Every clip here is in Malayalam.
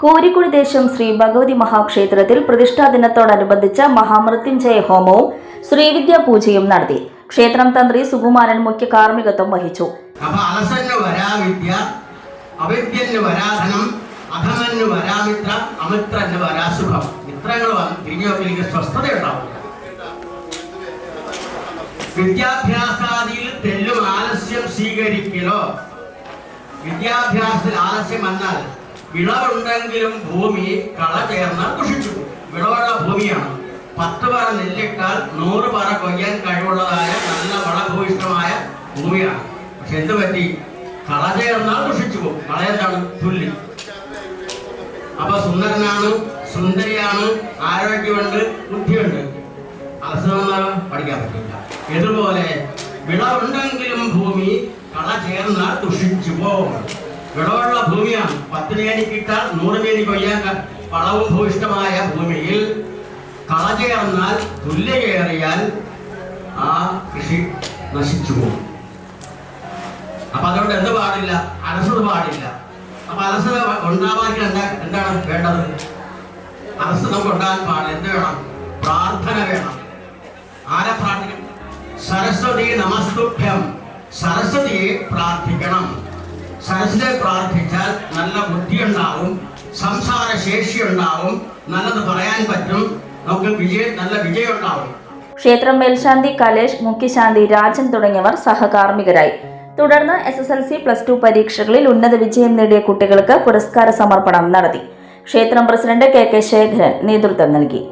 കോരിക്കുഴി ദേശം ശ്രീ ഭഗവതി മഹാക്ഷേത്രത്തിൽ പ്രതിഷ്ഠാ ദിനത്തോടനുബന്ധിച്ച മഹാമൃത്യുഞ്ജയ ഹോമവും ശ്രീവിദ്യാ പൂജയും നടത്തി. ക്ഷേത്രം തന്ത്രി സുകുമാരൻ മുഖ്യ കാർമ്മികത്വം വഹിച്ചു. വിദ്യാഭ്യാസാദിയിൽ തെല്ലും ആലസ്യം സ്വീകരിക്കലോ. വിദ്യാഭ്യാസത്തിൽ ആലസ്യം വന്നാൽ വിളവുണ്ടെങ്കിലും ഭൂമി കള ചേർന്നാൽ ദുഷിച്ചു. വിളവുള്ള ഭൂമിയാണ്. 10 പറ നെല്ലിട്ടാൽ 100 പറ കൊയ്യാൻ കഴിവുള്ളതായ നല്ല വളഭൂയിഷ്ടമായ ഭൂമിയാണ്. പക്ഷെ എന്ത് പറ്റി? കള ചേർന്നാൽ ദുഷിച്ചു പോകും. കള എന്താണ്? പുല്ല്. അപ്പൊ സുന്ദരനാണ്, സുന്ദരിയാണ്, ആരോഗ്യമുണ്ട്, ബുദ്ധിയുണ്ട്. അലസമെന്നാൽ പഠിക്കാൻ പറ്റില്ല. ഇതുപോലെ വിളവുണ്ടെങ്കിലും ഭൂമി കള ചേർന്നാൽ ദുഷിച്ചു പോകും. വിളവുള്ള ഭൂമിയാണ്. 10 മേനി കിട്ടാൽ 100 മേനി കൊയ്യാൻ വളവും ഭൂയിഷ്ടമായ ഭൂമിയിൽ കള ചേർന്നാൽ തുല്യ കയറിയാൽ ആ കൃഷി നശിച്ചു പോകും. അപ്പൊ അതുകൊണ്ട് എന്ത് പാടില്ല? അലസത പാടില്ല. അപ്പൊ അലസത ഉണ്ടാവാൻ എന്താണ് വേണ്ടത്? അലസത നമുക്ക് ഉണ്ടാകാൻ പാടില്ല. എന്ത് വേണം? പ്രാർത്ഥന വേണം. ആരെ പ്രാർത്ഥിക്കണം? സരസ്വതി നമസ്തുഭ്യം. സരസ്വതിയെ പ്രാർത്ഥിക്കണം. സരസ്വതിയെ പ്രാർത്ഥിച്ചാൽ നല്ല ബുദ്ധിയുണ്ടാവും, സംസാര ശേഷി ഉണ്ടാവും, നല്ലത് പറയാൻ പറ്റും, നമുക്ക് നല്ല വിജയം ഉണ്ടാവും. ക്ഷേത്രം മേൽശാന്തി കലേഷ്, മുഖ്യശാന്തി രാജൻ തുടങ്ങിയവർ സഹകാർമ്മികരായി. തുടർന്ന് SSLC +2 പരീക്ഷകളിൽ ഉന്നത വിജയം നേടിയ കുട്ടികൾക്ക് പുരസ്കാര സമർപ്പണം നടത്തി. ക്ഷേത്രം പ്രസിഡന്റ് KK ശേഖരൻ നേതൃത്വം നൽകി.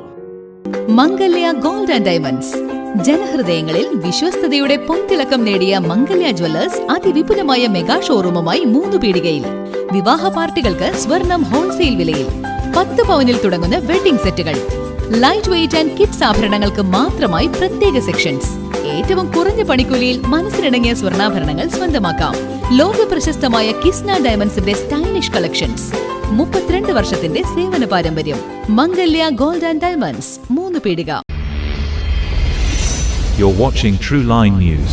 മംഗല്യ ഗോൾഡ് ആൻഡ് ഡയമണ്ട്സ്. ജനഹൃദയങ്ങളിൽ വിശ്വസ്തയുടെ പൊൻതിളക്കം നേടിയ മംഗല്യ ജ്വല്ലേഴ്സ് അതിവിപുലമായ മെഗാ ഷോറൂമുമായി 3 പീടികയിൽ. വിവാഹ പാർട്ടികൾക്ക് സ്വർണം ഹോൾസെയിൽ വിലയിൽ. 10 പവനിൽ തുടങ്ങുന്ന വെഡിംഗ് സെറ്റുകൾ, ലൈറ്റ് വെയ്റ്റ് ആൻഡ് കിഡ്സ് ആഭരണങ്ങൾക്ക് മാത്രമായി പ്രത്യേക സെക്ഷൻസ്. ഏറ്റവും കുറഞ്ഞ പണിക്കൂലിയിൽ മനസ്സിനിണങ്ങിയ സ്വർണ്ണാഭരണങ്ങൾ സ്വന്തമാക്കാം. ലോക പ്രശസ്തമായ കിസ്ന ഡയമണ്ട്സിന്റെ സ്റ്റൈലിഷ് കളക്ഷൻസ്. 32 വർഷത്തിന്റെ സേവന പാരമ്പര്യം. മംഗല്യ ഗോൾഡ് ആൻഡ് ഡയമണ്ട്സ്, 3 പീടിക. You're watching True Line News.